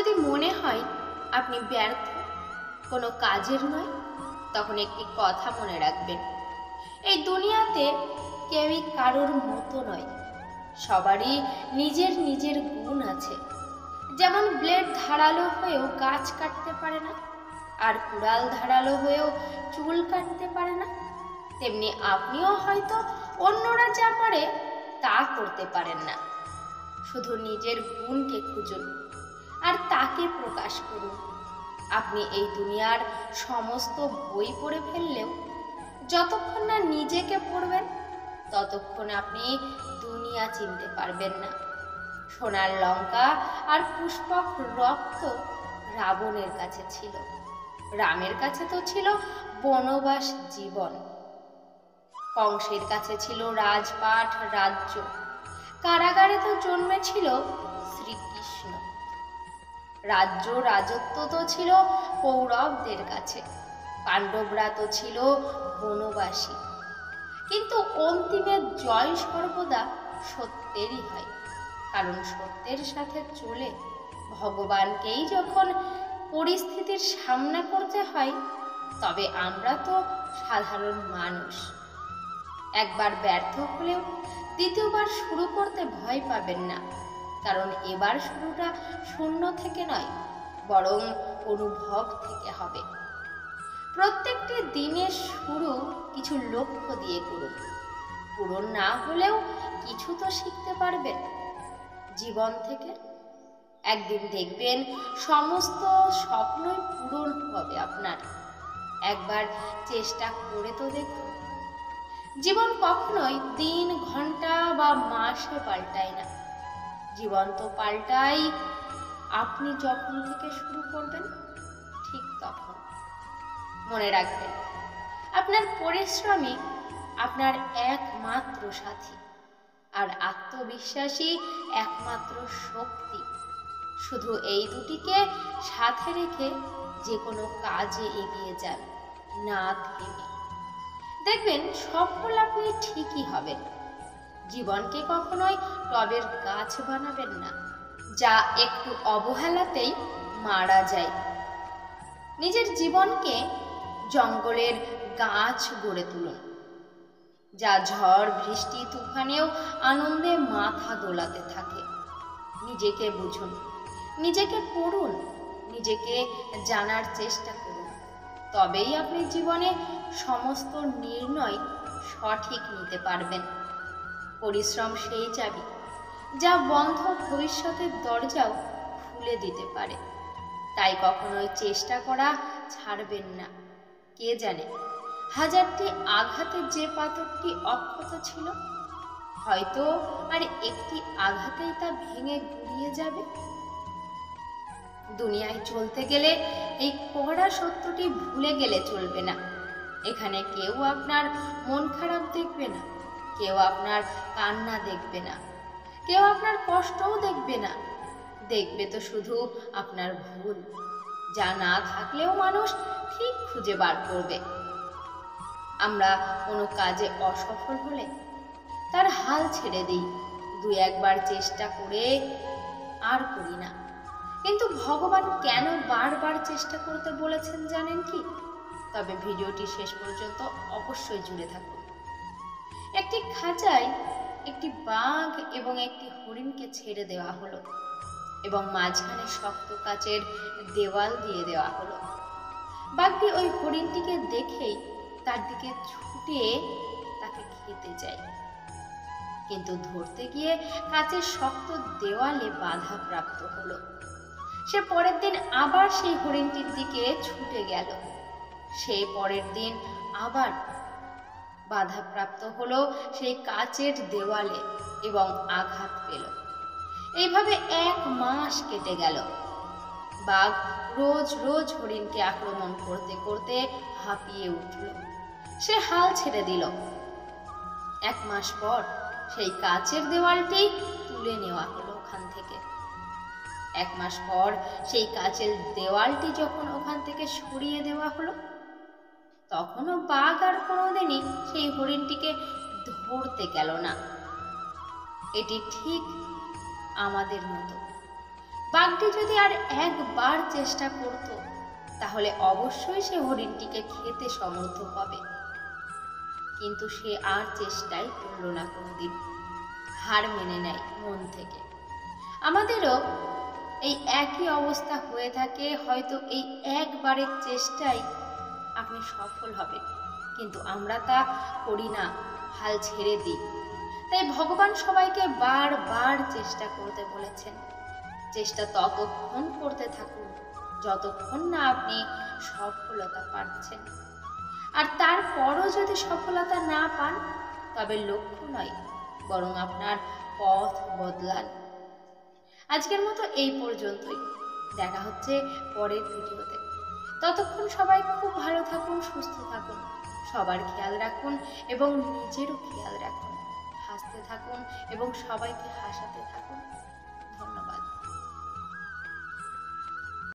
যদি মনে হয় আপনি ব্যর্থ, কোনো কাজের নয়, তখন একটি কথা মনে রাখবেন, এই দুনিয়াতে কেউই কারোর মতো নয়। সবারই নিজের নিজের গুণ আছে। যেমন ব্লেড ধারালো হয়েও গাছ কাটতে পারে না, আর কুড়াল ধারালো হয়েও চুল কাটতে পারে না, তেমনি আপনিও হয়তো অন্যরা যা পারে তা করতে পারেন না। শুধু নিজের গুণকে খুঁজুন আর তাকে প্রকাশ করুন। আপনি এই দুনিয়ার সমস্ত বই পড়ে ফেললেও যতক্ষণ না নিজেকে পড়বেন ততক্ষণ আপনি দুনিয়া চিনতে পারবেন না। সোনার লঙ্কা আর পুষ্পক রক্ত রাবণের কাছে ছিল, রামের কাছে তো ছিল বনবাস জীবন। কংসের কাছে ছিল রাজপাট রাজ্য, কারাগারে তো জন্মেছিল শ্রীকৃষ্ণ। রাজ্য রাজত্ব তো ছিল কৌরবদের কাছে, পাণ্ডবরা তো ছিল বনবাসী। কিন্তু অন্তিমের জয় সর্বদা সত্যেরই হয়, কারণ সত্যের সাথে চলে ভগবানকেই যখন পরিস্থিতির সামনা করতে হয়, তবে আমরা তো সাধারণ মানুষ। একবার ব্যর্থ হলেও দ্বিতীয়বার শুরু করতে ভয় পাবেন না, কারণ এবার শুরুটা শূন্য থেকে নয়, বরং অনুভব থেকে হবে। প্রত্যেকটি দিনের শুরু কিছু লক্ষ্য দিয়ে করুন। পূরণ না হলেও কিছু তো শিখতে পারবেন জীবন থেকে। একদিন দেখবেন সমস্ত স্বপ্নই পূরণ হবে আপনার। একবার চেষ্টা করে তো দেখুন। জীবন কখনোই দিন, ঘন্টা বা মাসে পাল্টায় না। জীবন তো পাল্টাই আপনি যখন থেকে শুরু করবেন, ঠিক তখন। মনে রাখবেন, আপনার পরিশ্রমই আপনার একমাত্র সাথী, আর আত্মবিশ্বাসী একমাত্র শক্তি। শুধু এই দুটিকে সাথে রেখে যে কোনো কাজে এগিয়ে যান, না থেমে। দেখবেন সফল আপনি ঠিকই হবেন। জীবনকে কখনোই টবের গাছ বানাবেন না, যা একটু অবহেলাতেই মারা যায়। নিজের জীবনকে জঙ্গলের গাছ গড়ে তুলুন, যা ঝড় বৃষ্টি তুফানেও আনন্দে মাথা দোলাতে থাকে। নিজেকে বুঝুন, নিজেকে পড়ুন, নিজেকে জানার চেষ্টা করুন। তবেই আপনি জীবনে সমস্ত নির্ণয় সঠিক নিতে পারবেন। পরিশ্রম সেই চাবি, যা বন্ধ ভবিষ্যতের দরজাও খুলে দিতে পারে। তাই কখনোই চেষ্টা করা ছাড়বেন না। কে জানে, হাজারটি আঘাতের যে পাথরটি অক্ষত ছিল, হয়তো আর একটি আঘাতেই তা ভেঙে গুড়িয়ে যাবে। দুনিয়ায় চলতে গেলে এই কড়া সত্যটি ভুলে গেলে চলবে না। এখানে কেউ আপনার মন খারাপ দেখবে না, কেউ আপনার কান্না দেখবে না, কেউ আপনার কষ্টও দেখবে না। দেখবে তো শুধু আপনার ভুল, যা না থাকলেও মানুষ ঠিক খুঁজে বার করবে। আমরা কোনো কাজে অসফল হলে তার হাল ছেড়ে দিই, দুই একবার চেষ্টা করে আর করি না। কিন্তু ভগবান কেন বারবার চেষ্টা করতে বলেছেন জানেন কি? তবে ভিডিওটি শেষ পর্যন্ত অবশ্যই জুড়ে থাকুন। একটি খাঁচায় একটি বাঘ এবং একটি হরিণকে ছেড়ে দেওয়া হলো, এবং মাঝখানে শক্ত কাচের দেওয়াল দিয়ে দেওয়া হলো। বাঘটি ওই হরিণটিকে দেখেই তার দিকে ছুটে তাকে খেতে যায়, কিন্তু ধরতে গিয়ে কাচের শক্ত দেওয়ালে বাধা প্রাপ্ত হলো। সে পরের দিন আবার সেই হরিণটির দিকে ছুটে গেল। সেই পরের দিন আবার বাধাপ্রাপ্ত হলো সেই কাচের দেওয়ালে এবং আঘাত পেল। এইভাবে 1 মাস কেটে গেল। বাঘ রোজ রোজ হরিণকে আক্রমণ করতে করতে হাঁপিয়ে উঠল। সে হাল ছেড়ে দিল। 1 মাস পর সেই কাচের দেওয়ালটি তুলে নেওয়া হলো ওখান থেকে। 1 মাস পর সেই কাচের দেওয়ালটি যখন ওখান থেকে সরিয়ে দেওয়া হলো, তখনও বাঘ আর কোনোদিনই সেই হরিণটিকে ধরতে গেল না। এটি ঠিক আমাদের মতো। বাঘটি যদি আর একবার চেষ্টা করত, তাহলে অবশ্যই সে হরিণটিকে খেতে সমর্থ হবে। কিন্তু সে আর চেষ্টাই করল না কোনোদিন, হার মেনে নেয় মন থেকে। আমাদেরও এই একই অবস্থা হয়ে থাকে। হয়তো এই একবারের চেষ্টায় আপনি সফল হবেন, কিন্তু আমরা তা করি না, হাল ছেড়ে দিই। তাই ভগবান সবাইকে বারবার চেষ্টা করতে বলেছেন। চেষ্টা ততক্ষণ করতে থাকুন যতক্ষণ না আপনি সফলতা পাচ্ছেন। আর তারপরও যদি সফলতা না পান, তবে লক্ষ্য নয়, বরং আপনার পথ বদলান। আজকের মতো এই পর্যন্তই। দেখা হচ্ছে পরের ভিডিওতে। ততক্ষণ সবাই খুব ভালো থাকুন, সুস্থ থাকুন, সবার খেয়াল রাখুন এবং নিজেরও খেয়াল রাখুন। হাসতে থাকুন এবং সবাইকে হাসাতে থাকুন।